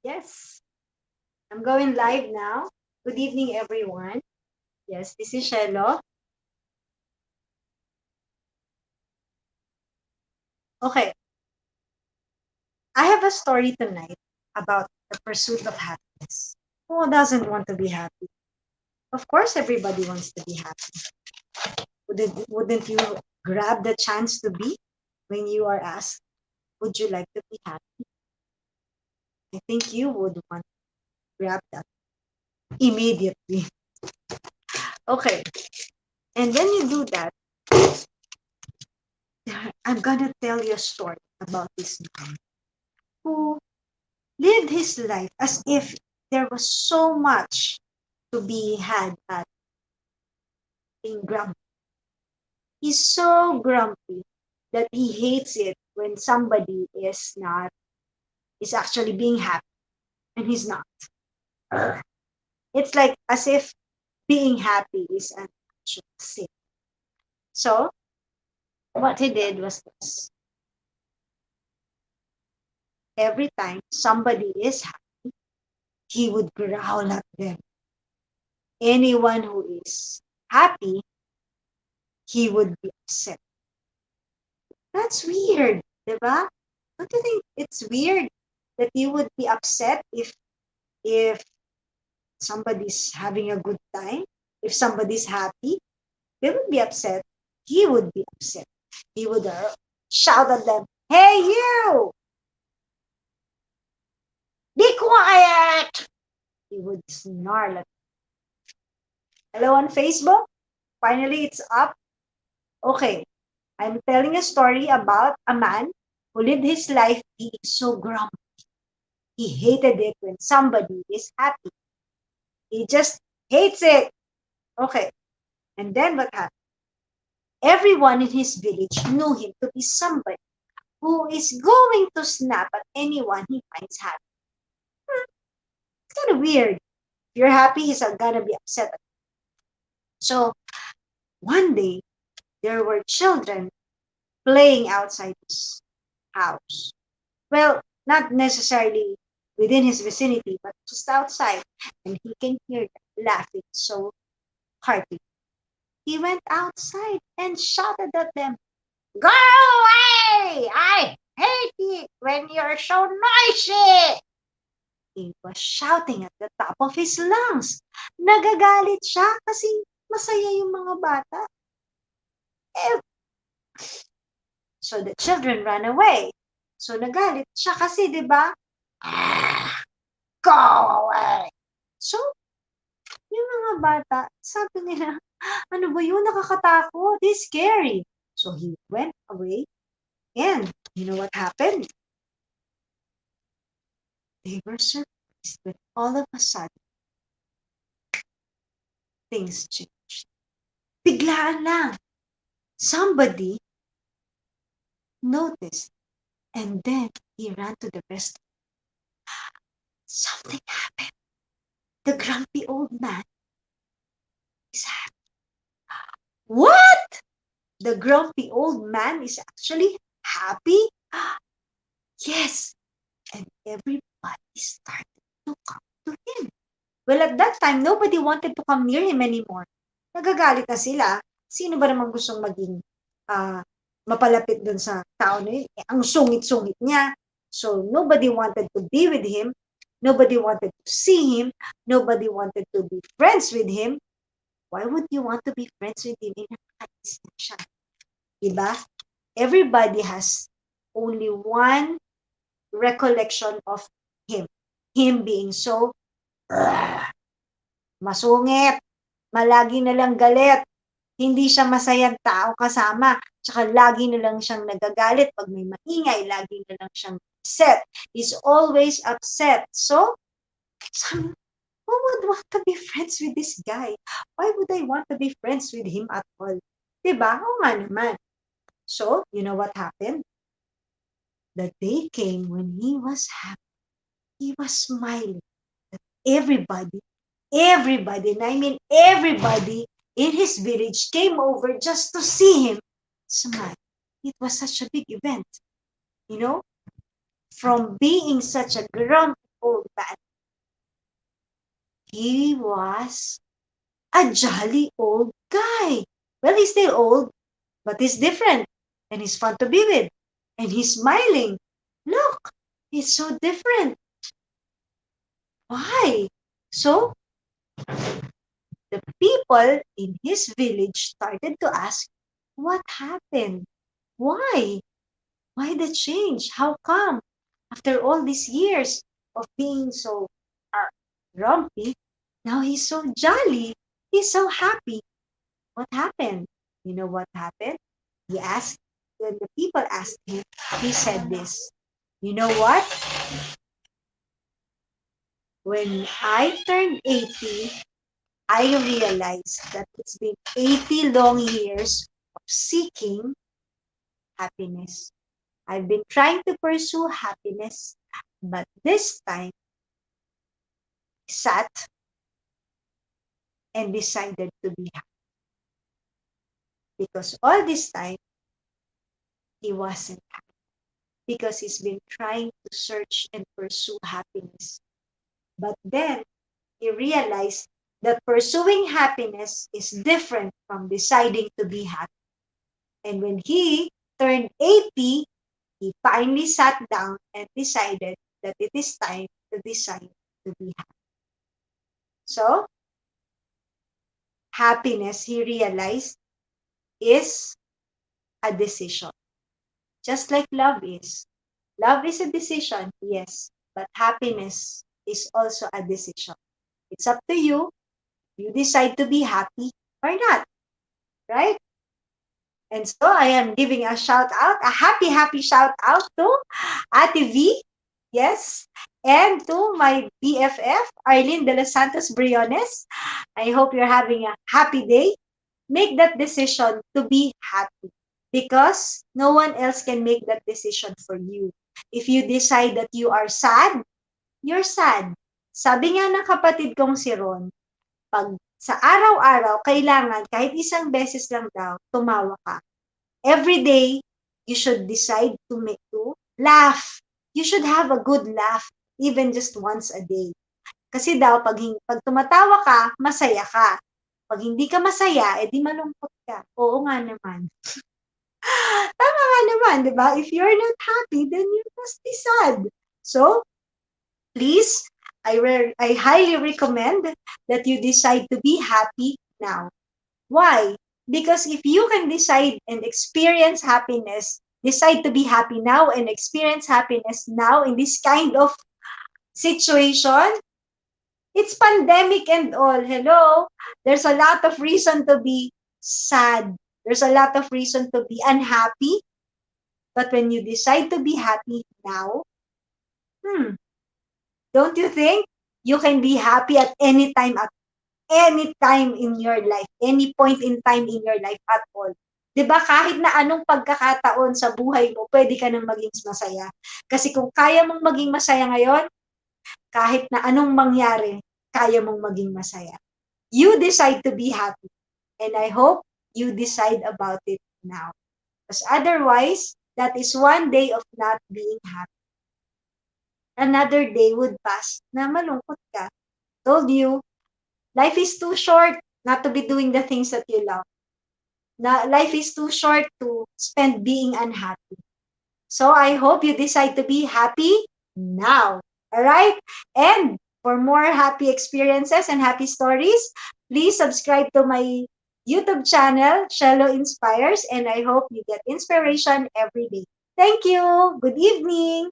Yes, I'm going live now. Good evening, everyone. Yes, this is Shelo. Okay, I have a story tonight about the pursuit of happiness. Who doesn't want to be happy? Of course, everybody wants to be happy. Wouldn't you grab the chance to be when you are asked, would you like to be happy? I think you would want to grab that immediately. Okay, and when you do that, I'm gonna tell you a story about this man who lived his life as if there was so much to be had at being grumpy. He's so grumpy that he hates it when somebody is actually being happy and he's not. It's like as if being happy is an actual sin. So what he did was this. Every time somebody is happy, he would growl at them. Anyone who is happy, he would be upset. That's weird, diba? Don't you think it's weird that you would be upset if somebody's having a good time? If somebody's happy, they would be upset. He would be upset. He would shout at them, "Hey, you! Be quiet!" He would snarl at them. Hello on Facebook? Finally, it's up. Okay, I'm telling a story about a man who lived his life being so grumpy. He hated it when somebody is happy. He just hates it. Okay. And then what happened? Everyone in his village knew him to be somebody who is going to snap at anyone he finds happy. It's kind of weird. If you're happy, he's gonna be upset. So one day, there were children playing outside his house. Well, not necessarily within his vicinity, but just outside. And he can hear them laughing so heartily. He went outside and shouted at them, "Go away! I hate it when you're so noisy!" He was shouting at the top of his lungs. Nagagalit siya kasi masaya yung mga bata. Eh, so the children ran away. So nagalit siya kasi, di ba? Go away! So, yung mga bata, sabi nila, ano ba yun? Nakakatakot. It's scary. So he went away. And you know what happened? They were surprised when all of a sudden things changed. Biglaan lang. Somebody noticed and then he ran to the rescue. Something happened. The grumpy old man is happy. What? The grumpy old man is actually happy? Yes. And everybody started to come to him. Well, at that time, nobody wanted to come near him anymore. Nagagalit na sila. Sino ba naman gustong maging mapalapit dun sa tao na yun? Ang sungit-sungit niya. So, nobody wanted to be with him. Nobody wanted to see him. Nobody wanted to be friends with him. Why would you want to be friends with him? Nakakainis na siya. Diba? Everybody has only one recollection of him. Him being so masungit, malagi na lang galit, hindi siya masayang tao kasama, tsaka lagi na lang siyang nagagalit pag may maingay, lagi na lang siyang upset. He's always upset. So, who would want to be friends with this guy? Why would I want to be friends with him at all? Diba? Oo nga naman. So, you know what happened? The day came when he was happy. He was smiling. Everybody, and I mean everybody in his village came over just to see him smile. It was such a big event, you know, from being such a grumpy old man. He was a jolly old guy. Well, he's still old, but he's different, and he's fun to be with, and he's smiling. Look, he's so different. Why? So, the people in his village started to ask, what happened? Why? Why the change? How come? After all these years of being so grumpy, now he's so jolly. He's so happy. What happened? You know what happened? He asked, when the people asked him, he said this, you know what? When I turned 80, I realized that it's been 80 long years of seeking happiness. I've been trying to pursue happiness, but this time I sat and decided to be happy. Because all this time, he wasn't happy. Because he's been trying to search and pursue happiness. But then he realized that pursuing happiness is different from deciding to be happy. And when he turned 80, he finally sat down and decided that it is time to decide to be happy. So, happiness, he realized, is a decision. Just like love is. Love is a decision, yes, but happiness is also a decision. It's up to you if you decide to be happy or not, right? And so I am giving a shout out, a happy shout out to Ate V, yes, and to my BFF, Arlene de los Santos Briones. I hope you're having a happy day. Make that decision to be happy because no one else can make that decision for you. If you decide that you are sad, you're sad. Sabi nga ng kapatid kong si Ron, pag sa araw-araw, kailangan kahit isang beses lang daw, tumawa ka. Every day, you should decide to laugh. You should have a good laugh, even just once a day. Kasi daw, pag tumatawa ka, masaya ka. Pag hindi ka masaya, edi malungkot ka. Oo nga naman. Tama nga naman, di ba? If you're not happy, then you must be sad. So, please, I highly recommend that you decide to be happy now. Why? Because if you can decide and experience happiness, decide to be happy now and experience happiness now in this kind of situation, it's pandemic and all. Hello? There's a lot of reason to be sad. There's a lot of reason to be unhappy. But when you decide to be happy now, don't you think you can be happy at any time in your life, any point in time in your life at all. 'Di ba kahit na anong pagkakataon sa buhay mo, pwede ka nang maging masaya. Kasi kung kaya mong maging masaya ngayon, kahit na anong mangyari, kaya mong maging masaya. You decide to be happy. And I hope you decide about it now. Because otherwise, that is one day of not being happy. Another day would pass na malungkot ka. Told you, life is too short not to be doing the things that you love. Life is too short to spend being unhappy. So I hope you decide to be happy now. All right? And for more happy experiences and happy stories, please subscribe to my YouTube channel, Shello Inspires, and I hope you get inspiration every day. Thank you. Good evening.